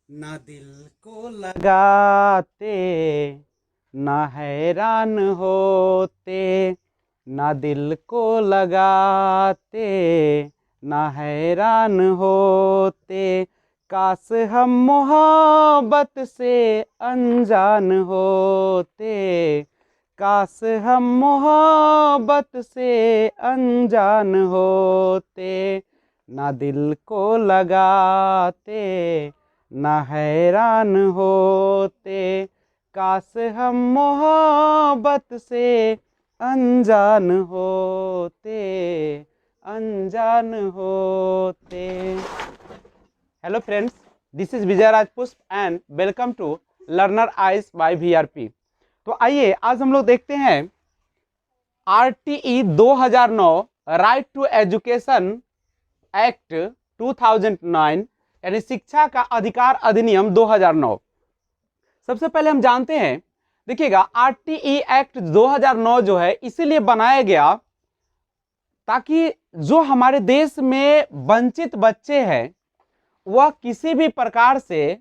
ना दिल को लगाते, ना हैरान होते, ना दिल को लगाते, ना हैरान होते। काश हम मोहब्बत से अनजान होते, काश हम मोहब्बत से अनजान होते। ना दिल को लगाते, ना हैरान होते। काश हम मोहब्बत से अनजान होते, अनजान होते। Hello friends, this is Vijay Rajpushp and welcome to learner eyes by VRP. तो आइए आज हम लोग देखते हैं RTE 2009 right to education act 2009 यानी शिक्षा का अधिकार अधिनियम 2009। सबसे पहले हम जानते हैं, देखिएगा आरटीई एक्ट 2009 जो है इसीलिए बनाया गया ताकि जो हमारे देश में वंचित बच्चे हैं वह किसी भी प्रकार से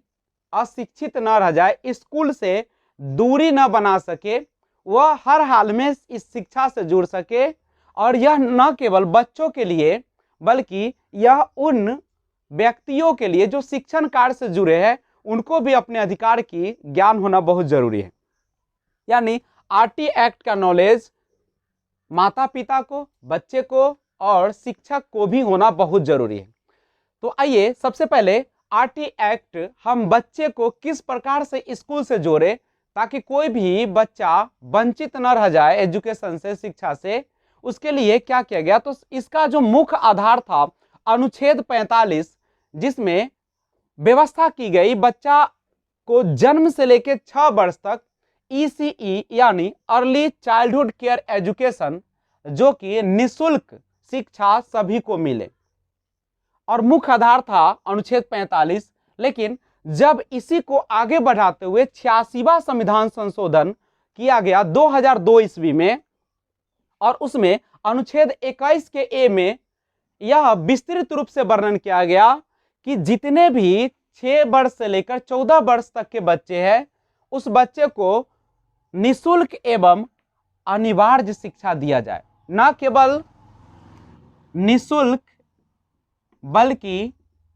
अशिक्षित न रह जाए, स्कूल से दूरी न बना सके, वह हर हाल में इस शिक्षा से जुड़ सके। और यह न केवल बच्चों के लिए बल्कि यह उन व्यक्तियों के लिए जो शिक्षण कार्य से जुड़े हैं, उनको भी अपने अधिकार की ज्ञान होना बहुत जरूरी है। यानी आरटी एक्ट का नॉलेज माता पिता को, बच्चे को और शिक्षक को भी होना बहुत जरूरी है। तो आइए सबसे पहले आरटी एक्ट हम बच्चे को किस प्रकार से स्कूल से जोड़े ताकि कोई भी बच्चा वंचित न रह जाए एजुकेशन से, शिक्षा से। उसके लिए क्या किया गया, तो इसका जो मुख्य आधार था अनुच्छेद 45, जिसमें व्यवस्था की गई बच्चा को जन्म से लेकर 6 वर्ष तक ईसीई यानी अर्ली चाइल्डहुड केयर एजुकेशन, जो कि निःशुल्क शिक्षा सभी को मिले, और मुख्य आधार था अनुच्छेद 45। लेकिन जब इसी को आगे बढ़ाते हुए 86वां संविधान संशोधन किया गया 2002 ईस्वी में, और उसमें अनुच्छेद 21 के ए में यह विस्तृत रूप से वर्णन किया गया कि जितने भी 6 वर्ष से लेकर 14 वर्ष तक के बच्चे हैं, उस बच्चे को निःशुल्क एवं अनिवार्य शिक्षा दिया जाए। न केवल निःशुल्क बल्कि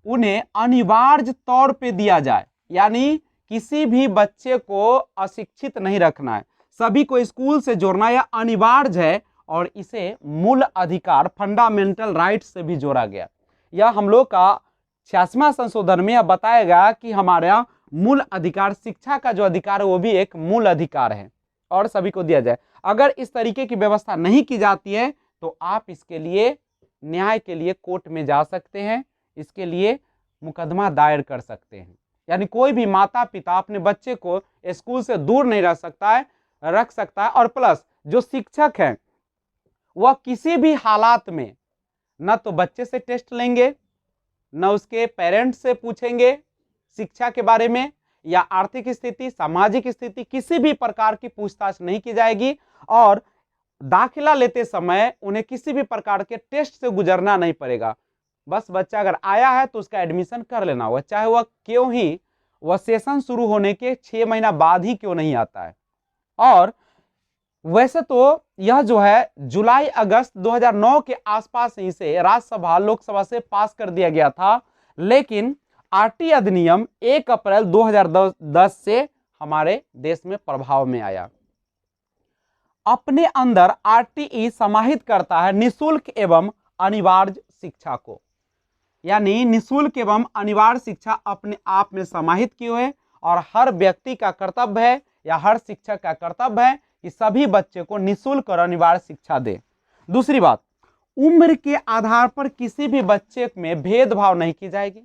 उन्हें अनिवार्य तौर पे दिया जाए, यानी किसी भी बच्चे को अशिक्षित नहीं रखना है, सभी को स्कूल से जोड़ना यह अनिवार्य है। और इसे मूल अधिकार फंडामेंटल राइट से भी जोड़ा गया। यह हम लोग का 86वां संशोधन में यह बताया गया कि हमारा मूल अधिकार, शिक्षा का जो अधिकार है वो भी एक मूल अधिकार है और सभी को दिया जाए। अगर इस तरीके की व्यवस्था नहीं की जाती है तो आप इसके लिए न्याय के लिए कोर्ट में जा सकते हैं, इसके लिए मुकदमा दायर कर सकते हैं। यानी कोई भी माता पिता अपने बच्चे को स्कूल से दूर नहीं रख सकता है। और प्लस जो शिक्षक हैं वह किसी भी हालात में न तो बच्चे से टेस्ट लेंगे, न उसके पेरेंट्स से पूछेंगे शिक्षा के बारे में, या आर्थिक स्थिति, सामाजिक स्थिति, किसी भी प्रकार की पूछताछ नहीं की जाएगी। और दाखिला लेते समय उन्हें किसी भी प्रकार के टेस्ट से गुजरना नहीं पड़ेगा। बस बच्चा अगर आया है तो उसका एडमिशन कर लेना होगा, चाहे वह क्यों ही वह सेशन शुरू होने के 6 महीना बाद ही क्यों नहीं आता है। और वैसे तो यह जो है जुलाई अगस्त 2009 के आसपास ही से राज्यसभा लोकसभा से पास कर दिया गया था, लेकिन आरटी अधिनियम 1 अप्रैल 2010 से हमारे देश में प्रभाव में आया। अपने अंदर आरटीई समाहित करता है निःशुल्क एवं अनिवार्य शिक्षा को, यानी निःशुल्क एवं अनिवार्य शिक्षा अपने आप में समाहित किए हुए, और हर व्यक्ति का कर्तव्य है या हर शिक्षक का कर्तव्य है कि सभी बच्चे को निःशुल्क और अनिवार्य शिक्षा दे। दूसरी बात, उम्र के आधार पर किसी भी बच्चे में भेदभाव नहीं की जाएगी,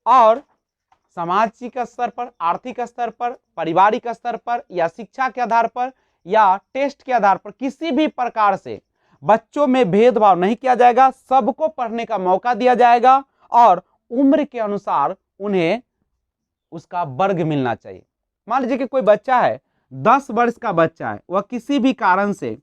और सामाजिक स्तर पर, आर्थिक स्तर पर, पारिवारिक स्तर पर या शिक्षा के आधार पर या टेस्ट के आधार पर किसी भी प्रकार से बच्चों में भेदभाव नहीं किया जाएगा। सबको पढ़ने का मौका दिया जाएगा और उम्र के अनुसार उन्हें उसका वर्ग मिलना चाहिए। मान लीजिए कि कोई बच्चा है, 10 वर्ष का बच्चा है, वह किसी भी कारण से,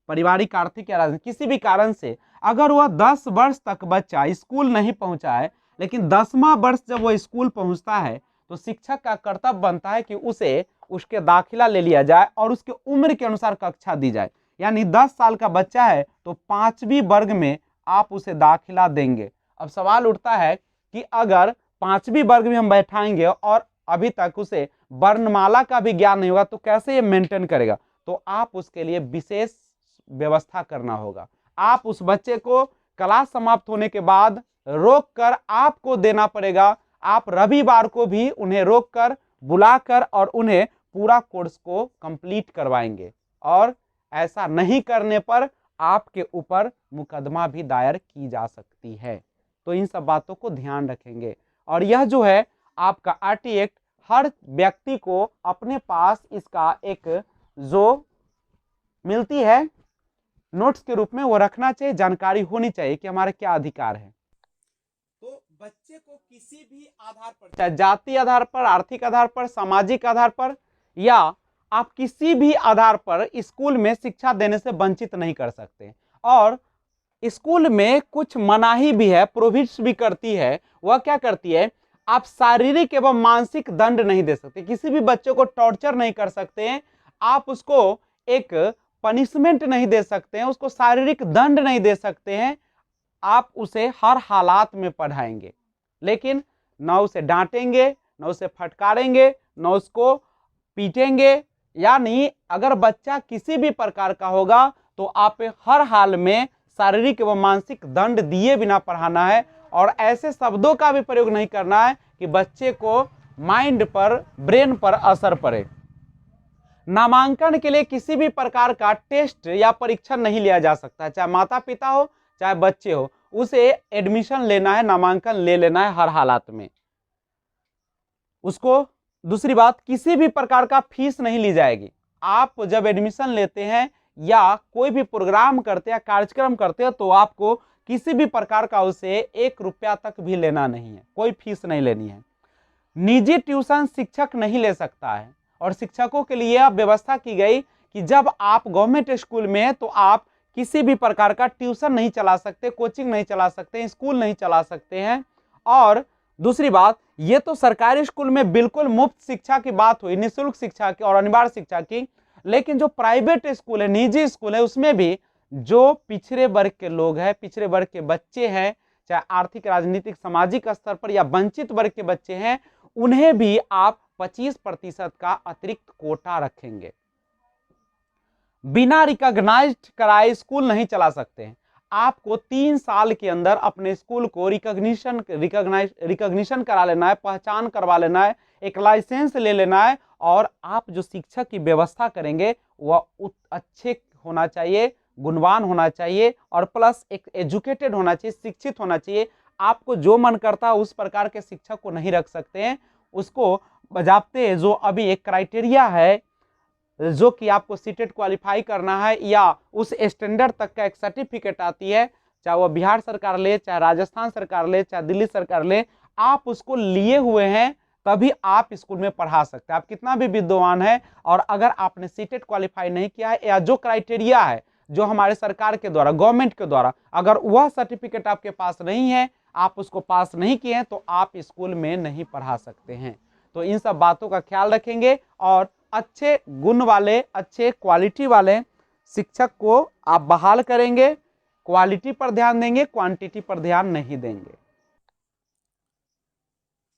पारिवारिक, आर्थिक या राजनीतिक किसी भी कारण से अगर वह 10 वर्ष तक बच्चा स्कूल नहीं पहुंचा है लेकिन 10वां वर्ष जब वो स्कूल पहुंचता है तो शिक्षक का कर्तव्य बनता है कि उसे उसके दाखिला ले लिया जाए और उसके उम्र के अनुसार कक्षा दी जाए। यानी 10 साल का बच्चा है तो 5वीं वर्ग में आप उसे दाखिला देंगे। अब सवाल उठता है कि अगर 5वीं वर्ग में हम बैठाएंगे और अभी तक उसे वर्णमाला का भी ज्ञान नहीं होगा तो कैसे ये मेंटेन करेगा? तो आप उसके लिए विशेष व्यवस्था करना होगा। आप उस बच्चे को क्लास समाप्त होने के बाद रोक कर आपको देना पड़ेगा। आप रविवार को भी उन्हें रोक कर बुलाकर और उन्हें पूरा कोर्स को कंप्लीट करवाएंगे और ऐसा नहीं करने पर आपके ऊपर मुकदमा भी दायर की जा सकती है। तो इन सब बातों को ध्यान रखेंगे। और यह जो है आपका आरटी एक्ट हर व्यक्ति को अपने पास इसका एक जो मिलती है नोट्स के रूप में वो रखना चाहिए, जानकारी होनी चाहिए कि हमारे क्या अधिकार है। तो बच्चे को किसी भी आधार पर, चाहे जाति आधार पर, आर्थिक आधार पर, सामाजिक आधार पर या आप किसी भी आधार पर स्कूल में शिक्षा देने से वंचित नहीं कर सकते। और स्कूल में कुछ मनाही भी है, प्रोहिबिट्स भी करती है। वह क्या करती है? आप शारीरिक एवं मानसिक दंड नहीं दे सकते, किसी भी बच्चे को टॉर्चर नहीं कर सकते हैं, आप उसको एक पनिशमेंट नहीं दे सकते हैं, उसको शारीरिक दंड नहीं दे सकते हैं। आप उसे हर हालात में पढ़ाएंगे, लेकिन न उसे डांटेंगे, न उसे फटकारेंगे, न उसको पीटेंगे। यानी अगर बच्चा किसी भी प्रकार का होगा तो आप हर हाल में शारीरिक एवं मानसिक दंड दिए बिना पढ़ाना है। और ऐसे शब्दों का भी प्रयोग नहीं करना है कि बच्चे को माइंड पर, ब्रेन पर असर पड़े। नामांकन के लिए किसी भी प्रकार का टेस्ट या परीक्षण नहीं लिया जा सकता, चाहे माता पिता हो चाहे बच्चे हो, उसे एडमिशन लेना है, नामांकन ले लेना है हर हालात में उसको। दूसरी बात, किसी भी प्रकार का फीस नहीं ली जाएगी। आप जब एडमिशन लेते हैं या कोई भी प्रोग्राम करते हैं, कार्यक्रम करते हैं, तो आपको किसी भी प्रकार का उसे 1 रुपया तक भी लेना नहीं है, कोई फीस नहीं लेनी है। निजी ट्यूशन शिक्षक नहीं ले सकता है। और शिक्षकों के लिए अब व्यवस्था की गई कि जब आप गवर्नमेंट स्कूल में हैं तो आप किसी भी प्रकार का ट्यूशन नहीं चला सकते, कोचिंग नहीं चला सकते, स्कूल नहीं चला सकते हैं। और दूसरी बात, ये तो सरकारी स्कूल में बिल्कुल मुफ्त शिक्षा की बात हुई, निःशुल्क शिक्षा की और अनिवार्य शिक्षा की। लेकिन जो प्राइवेट स्कूल है, निजी स्कूल है, उसमें भी जो पिछड़े वर्ग के लोग हैं, पिछड़े वर्ग के बच्चे हैं, चाहे आर्थिक, राजनीतिक, सामाजिक स्तर पर या वंचित वर्ग के बच्चे हैं, उन्हें भी आप 25% का अतिरिक्त कोटा रखेंगे। बिना रिकॉग्नाइज्ड कराए स्कूल नहीं चला सकते हैं। आपको 3 साल के अंदर अपने स्कूल को रिकॉग्निशन करा लेना है, पहचान करवा लेना है, एक लाइसेंस ले लेना है। और आप जो शिक्षक की व्यवस्था करेंगे वह अच्छे होना चाहिए, गुणवान होना चाहिए और प्लस एक एजुकेटेड होना चाहिए, शिक्षित होना चाहिए। आपको जो मन करता है उस प्रकार के शिक्षक को नहीं रख सकते हैं। उसको बजाते जो अभी एक क्राइटेरिया है जो कि आपको सीटेट क्वालिफाई करना है या उस स्टैंडर्ड तक का एक सर्टिफिकेट आती है, चाहे वह बिहार सरकार ले, चाहे राजस्थान सरकार ले, चाहे दिल्ली सरकार ले, आप उसको लिए हुए हैं तभी आप स्कूल में पढ़ा सकते हैं। आप कितना भी विद्वान है और अगर आपने सीटेट क्वालिफाई नहीं किया है या जो क्राइटेरिया है जो हमारे सरकार के द्वारा, गवर्नमेंट के द्वारा, अगर वह सर्टिफिकेट आपके पास नहीं है, आप उसको पास नहीं किए हैं, तो आप स्कूल में नहीं पढ़ा सकते हैं। तो इन सब बातों का ख्याल रखेंगे और अच्छे गुण वाले, अच्छे क्वालिटी वाले शिक्षक को आप बहाल करेंगे। क्वालिटी पर ध्यान देंगे, क्वांटिटी पर ध्यान नहीं देंगे।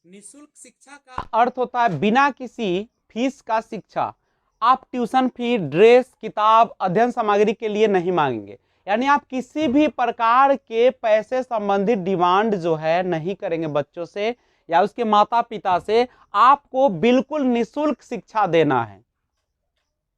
निःशुल्क शिक्षा का अर्थ होता है बिना किसी फीस का शिक्षा। आप ट्यूशन फी, ड्रेस, किताब, अध्ययन सामग्री के लिए नहीं मांगेंगे। यानी आप किसी भी प्रकार के पैसे संबंधित डिमांड जो है नहीं करेंगे बच्चों से या उसके माता पिता से। आपको बिल्कुल निःशुल्क शिक्षा देना है,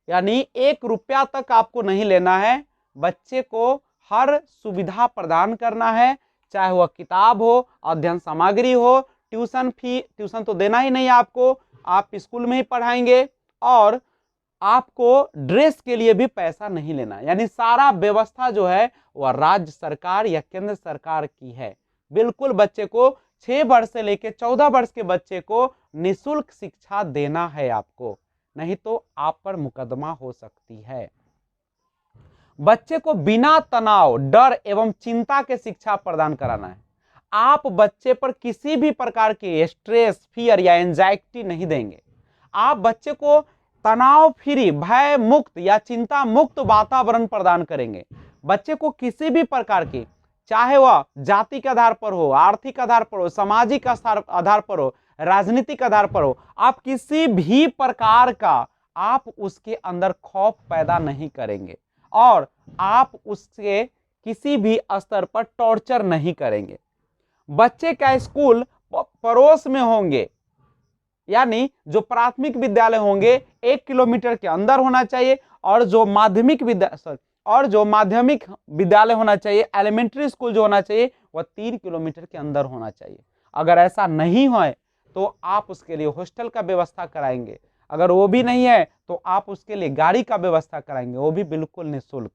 यानी 1 रुपया तक आपको नहीं लेना है। बच्चे को हर सुविधा प्रदान करना है, चाहे वह किताब हो, अध्ययन सामग्री हो, ट्यूशन फी, ट्यूशन तो देना ही नहीं आपको, आप स्कूल में ही पढ़ाएंगे। और आपको ड्रेस के लिए भी पैसा नहीं लेना, यानी सारा व्यवस्था जो है वह राज्य सरकार या केंद्र सरकार की है। बिल्कुल बच्चे को 6 वर्ष से लेकर 14 वर्ष के बच्चे को निःशुल्क शिक्षा देना है आपको, नहीं तो आप पर मुकदमा हो सकती है। बच्चे को बिना तनाव, डर एवं चिंता के शिक्षा प्रदान कराना है। आप बच्चे पर किसी भी प्रकार के स्ट्रेस, फियर या एंजाइटी नहीं देंगे। आप बच्चे को तनाव फ्री, भय मुक्त या चिंता मुक्त वातावरण प्रदान करेंगे। बच्चे को किसी भी प्रकार की, चाहे वह जाति के आधार पर हो, आर्थिक आधार पर हो, सामाजिक आधार पर हो, राजनीतिक आधार पर हो, आप किसी भी प्रकार का आप उसके अंदर खौफ पैदा नहीं करेंगे और आप उसके किसी भी स्तर पर टॉर्चर नहीं करेंगे। बच्चे का स्कूल पड़ोस में होंगे, यानी जो प्राथमिक विद्यालय होंगे 1 किलोमीटर के अंदर होना चाहिए और जो माध्यमिक विद्यालय होना चाहिए, एलिमेंट्री स्कूल जो होना चाहिए वह 3 किलोमीटर के अंदर होना चाहिए। अगर ऐसा नहीं हो तो आप उसके लिए हॉस्टल का व्यवस्था कराएंगे। अगर वो भी नहीं है तो आप उसके लिए गाड़ी का व्यवस्था कराएंगे, वो भी बिल्कुल निःशुल्क।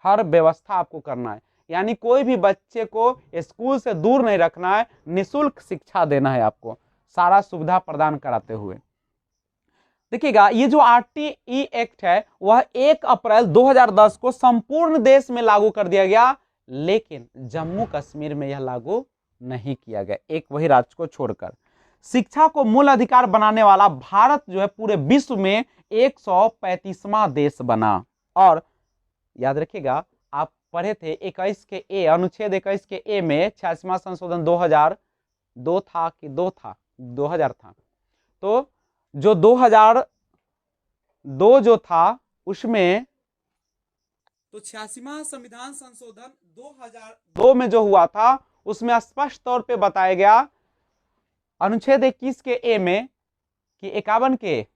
हर व्यवस्था आपको करना है, यानी कोई भी बच्चे को स्कूल से दूर नहीं रखना है, निःशुल्क शिक्षा देना है आपको, सारा सुविधा प्रदान कराते हुए। देखिएगा, ये जो आरटीई एक्ट है वह 1 अप्रैल 2010 को संपूर्ण देश में लागू कर दिया गया, लेकिन जम्मू कश्मीर में यह लागू नहीं किया गया, एक वही राज्य को छोड़कर। शिक्षा को मूल अधिकार बनाने वाला भारत जो है पूरे विश्व में 135वां देश बना। और याद रखिएगा, आप पढ़े थे 21 के ए, अनुच्छेद 21 के ए में 86वां संशोधन 2002 था कि 2000 था। तो जो 2002 जो था उसमें तो 86वां संविधान संशोधन 2002 में जो हुआ था उसमें स्पष्ट तौर पे बताया गया अनुच्छेद 21 के ए में कि 51 के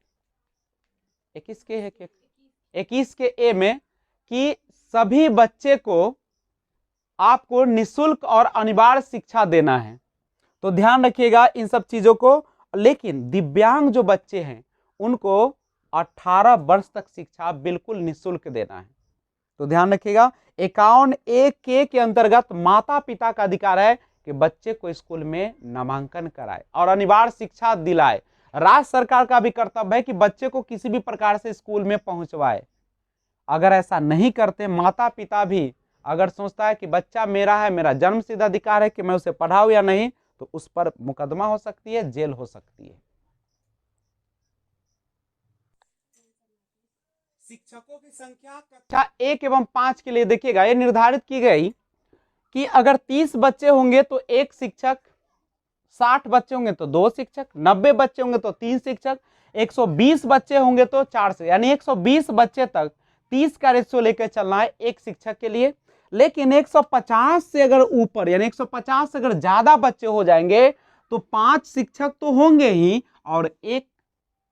21 के है 21 के ए में कि सभी बच्चे को आपको निःशुल्क और अनिवार्य शिक्षा देना है। तो ध्यान रखिएगा इन सब चीजों को। लेकिन दिव्यांग जो बच्चे हैं उनको 18 वर्ष तक शिक्षा बिल्कुल निःशुल्क देना है। तो ध्यान रखिएगा 51 ए के अंतर्गत माता पिता का अधिकार है कि बच्चे को स्कूल में नामांकन कराए और अनिवार्य शिक्षा दिलाए। राज्य सरकार का भी कर्तव्य है कि बच्चे को किसी भी प्रकार से स्कूल में पहुंचवाए। अगर ऐसा नहीं करते, माता पिता भी अगर सोचता है कि बच्चा मेरा है, मेरा जन्मसिद्ध अधिकार है कि मैं उसे पढ़ाऊं या नहीं, तो उस पर मुकदमा हो सकती है, जेल हो सकती है। शिक्षकों की संख्या कक्षा 1 एवं 5 के लिए देखिएगा ये निर्धारित की गई कि अगर 30 बच्चे होंगे तो 1 शिक्षक, 60 बच्चे होंगे तो 2 शिक्षक, 90 बच्चे होंगे तो 3 शिक्षक, 120 बच्चे होंगे तो 4 शिक्षक, यानी 120 बच्चे तक 30 का रेशियो लेकर चलना है 1 शिक्षक के लिए। लेकिन 150 से अगर ऊपर यानी 150 से अगर ज्यादा बच्चे हो जाएंगे तो 5 शिक्षक तो होंगे ही और 1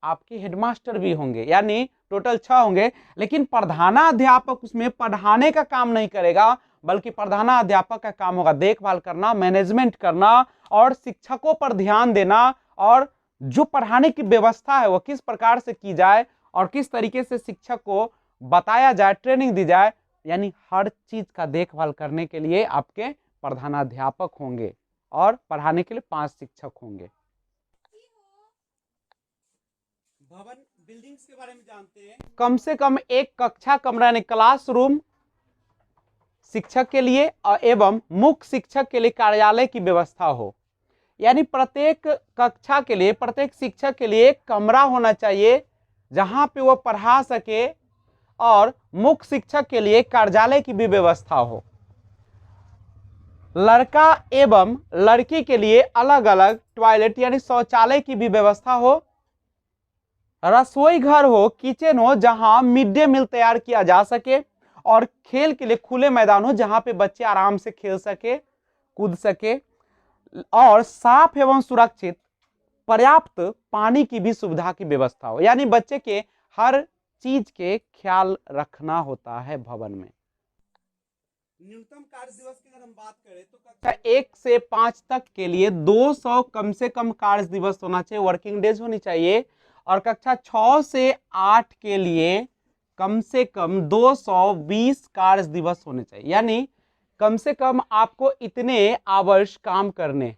आपके हेडमास्टर भी होंगे, यानी टोटल 6 होंगे। लेकिन प्रधानाध्यापक उसमें पढ़ाने का काम नहीं करेगा, बल्कि प्रधानाध्यापक का काम होगा देखभाल करना, मैनेजमेंट करना और शिक्षकों पर ध्यान देना और जो पढ़ाने की व्यवस्था है वो किस प्रकार से की जाए और किस तरीके से शिक्षक को बताया जाए, ट्रेनिंग दी जाए, यानी हर चीज का देखभाल करने के लिए आपके प्रधानाध्यापक होंगे और पढ़ाने के लिए 5 शिक्षक होंगे। भवन बिल्डिंग्स के बारे में जानते हैं। कम से कम 1 कक्षा कमरा यानी क्लासरूम शिक्षक के लिए एवं मुख्य शिक्षक के लिए कार्यालय की व्यवस्था हो, यानी प्रत्येक कक्षा के लिए, प्रत्येक शिक्षक के लिए एक कमरा होना चाहिए जहां पे वो पढ़ा सके और मुख्य शिक्षक के लिए कार्यालय की भी व्यवस्था हो। लड़का एवं लड़की के लिए अलग अलग टॉयलेट यानी शौचालय की भी व्यवस्था हो। रसोई घर हो, किचन हो जहां मिड डे मील तैयार किया जा सके और खेल के लिए खुले मैदान हो जहां पे बच्चे आराम से खेल सके, कूद सके और साफ एवं सुरक्षित पर्याप्त पानी की भी सुविधा की व्यवस्था हो, यानी बच्चे के हर चीज के ख्याल रखना होता है भवन में। न्यूनतम कार्य दिवस की अगर हम बात करें तो कक्षा 1 से 5 तक के लिए 200 कम से कम कार्य दिवस होना चाहिए, वर्किंग डेज होनी चाहिए। और कक्षा 6 से 8 के लिए कम से कम 220 कार्य दिवस होने चाहिए, यानी कम से कम आपको इतने आवर्स काम करने,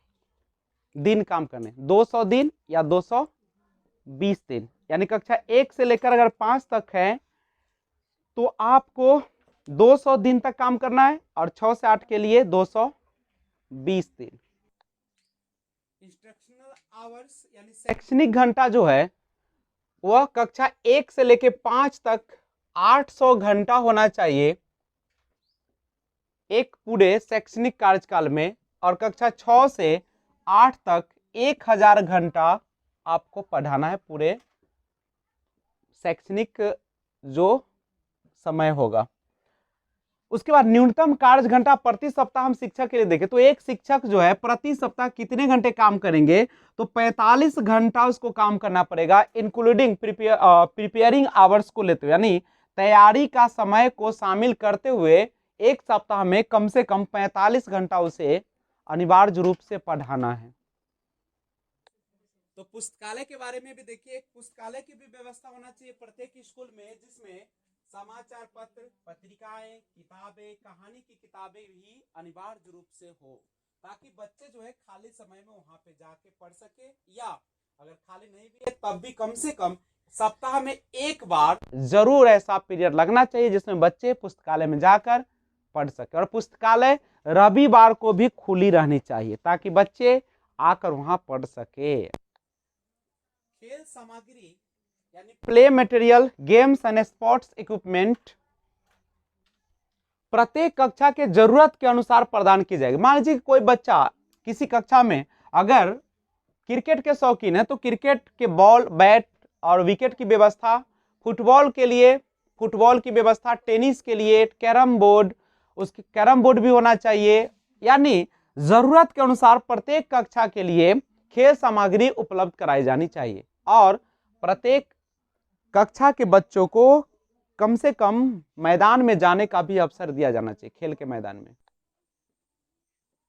दिन काम करने, 200 दिन या 220 दिन, यानी कक्षा 1 से लेकर अगर 5 तक है तो आपको 200 दिन तक काम करना है और 6 से 8 के लिए 220 दिन। इंस्ट्रक्शनल आवर्स यानी शैक्षणिक घंटा जो है वह कक्षा 1 से लेके 5 तक 800 घंटा होना चाहिए एक पूरे शैक्षणिक कार्यकाल में, और कक्षा 6 से 8 तक 1000 घंटा आपको पढ़ाना है पूरे शैक्षणिक जो समय होगा। उसके बाद न्यूनतम कार्य घंटा प्रति सप्ताह हम शिक्षक के लिए देखें तो एक शिक्षक जो है प्रति सप्ताह कितने घंटे काम करेंगे, तो 45 घंटा उसको काम करना पड़ेगा, इंक्लूडिंग प्रिपेयरिंग आवर्स को लेते हुए, यानी तैयारी का समय को शामिल करते हुए एक सप्ताह में कम से कम 45 घंटा उसे अनिवार्य रूप से पढ़ाना है। तो पुस्तकालय के बारे में भी देखिए, पुस्तकालय की भी व्यवस्था होना चाहिए प्रत्येक स्कूल में, जिसमें समाचार पत्र, पत्रिकाएं, किताबें, कहानी की किताबें भी अनिवार्य रूप से हो, ताकि बच्चे जो है खाली समय में वहां पे जाके पढ़ सके, या अगर खाली नहीं भी है तब भी कम से कम सप्ताह में एक बार जरूर ऐसा पीरियड लगना चाहिए जिसमें बच्चे पुस्तकालय में जाकर पढ़ सके। और पुस्तकालय रविवार को भी खुली रहनी चाहिए ताकि बच्चे आकर वहां पढ़ सके। खेल सामग्री यानी play material, games and sports equipment प्रत्येक कक्षा के जरूरत के अनुसार प्रदान की जाएगी। मान लीजिए कोई बच्चा किसी कक्षा में अगर क्रिकेट के शौकीन है तो क्रिकेट के बॉल, बैट और विकेट की व्यवस्था, फुटबॉल के लिए फुटबॉल की व्यवस्था, टेनिस के लिए कैरम बोर्ड, उसकी कैरम बोर्ड भी होना चाहिए। यानी जरूरत के अनुसार प्रत्येक कक्षा के लिए खेल सामग्री उपलब्ध कराई जानी चाहिए, और प्रत्येक कक्षा के बच्चों को कम से कम मैदान में जाने का भी अवसर दिया जाना चाहिए, खेल के मैदान में।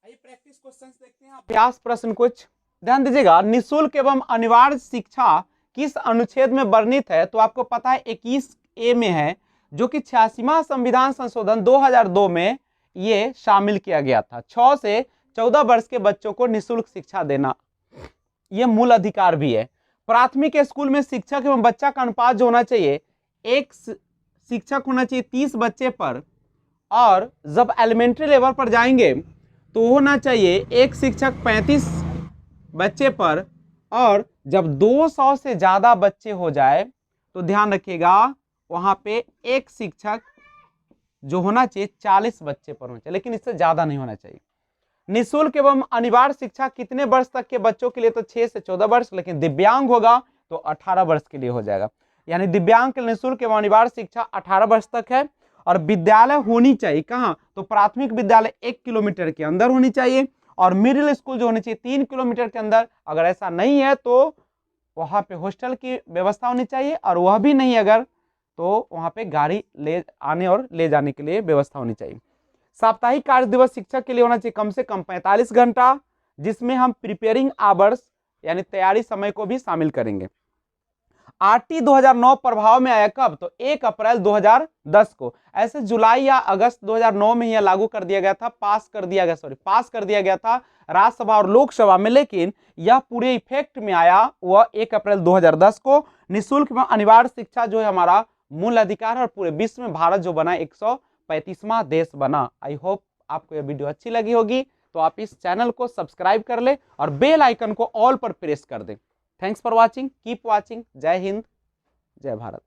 आइए प्रैक्टिस क्वेश्चंस देखते हैं, अभ्यास प्रश्न कुछ ध्यान दीजिएगा। निःशुल्क एवं अनिवार्य शिक्षा किस अनुच्छेद में वर्णित है, तो आपको पता है 21A में है, जो कि 86वां संविधान संशोधन 2002 में ये शामिल किया गया था। 6 से 14 वर्ष के बच्चों को निःशुल्क शिक्षा देना यह मूल अधिकार भी है। प्राथमिक स्कूल में शिक्षक एवं बच्चा का अनुपात जो होना चाहिए, एक शिक्षक होना चाहिए 30 बच्चे पर, और जब एलिमेंट्री लेवल पर जाएंगे तो होना चाहिए एक शिक्षक 35 बच्चे पर, और जब 200 से ज्यादा बच्चे हो जाए तो ध्यान रखिएगा वहां पे एक शिक्षक जो होना चाहिए 40 बच्चे पर होना चाहिए, लेकिन इससे ज्यादा नहीं होना चाहिए। निःशुल्क एवं अनिवार्य शिक्षा कितने वर्ष तक के बच्चों के लिए, तो 6 से 14 वर्ष, लेकिन दिव्यांग होगा तो 18 वर्ष के लिए हो जाएगा। यानी दिव्यांग के निःशुल्क एवं अनिवार्य शिक्षा 18 वर्ष तक है। और विद्यालय होनी चाहिए कहाँ, तो प्राथमिक विद्यालय 1 किलोमीटर के अंदर होनी चाहिए, और मिडिल स्कूल जो होनी चाहिए 3 किलोमीटर के अंदर। अगर ऐसा नहीं है तो वहां पे हॉस्टल की व्यवस्था होनी चाहिए, और वह भी नहीं अगर तो वहां पे गाड़ी ले आने और ले जाने के लिए व्यवस्था होनी चाहिए। साप्ताहिक कार्य दिवस शिक्षक के लिए होना चाहिए कम से कम 45 घंटा, जिसमें हम प्रिपेयरिंग आवर्स यानी तैयारी समय को भी शामिल करेंगे। आरटी 2009 प्रभाव में आया कब, तो 1 अप्रैल 2010 को। ऐसे जुलाई या अगस्त 2009 में यह लागू कर दिया गया था, पास कर दिया गया था राज्यसभा और लोकसभा में, लेकिन यह पूरे इफेक्ट में आया वह 1 अप्रैल 2010 को। निःशुल्क में अनिवार्य शिक्षा जो है हमारा मूल अधिकार है, और पूरे विश्व में भारत जो बना 135वां देश बना। आई होप आपको यह वीडियो अच्छी लगी होगी, तो आप इस चैनल को सब्सक्राइब कर ले और बेल आइकन को ऑल पर प्रेस कर दें। Thanks for watching, keep watching. जय हिंद, जय भारत।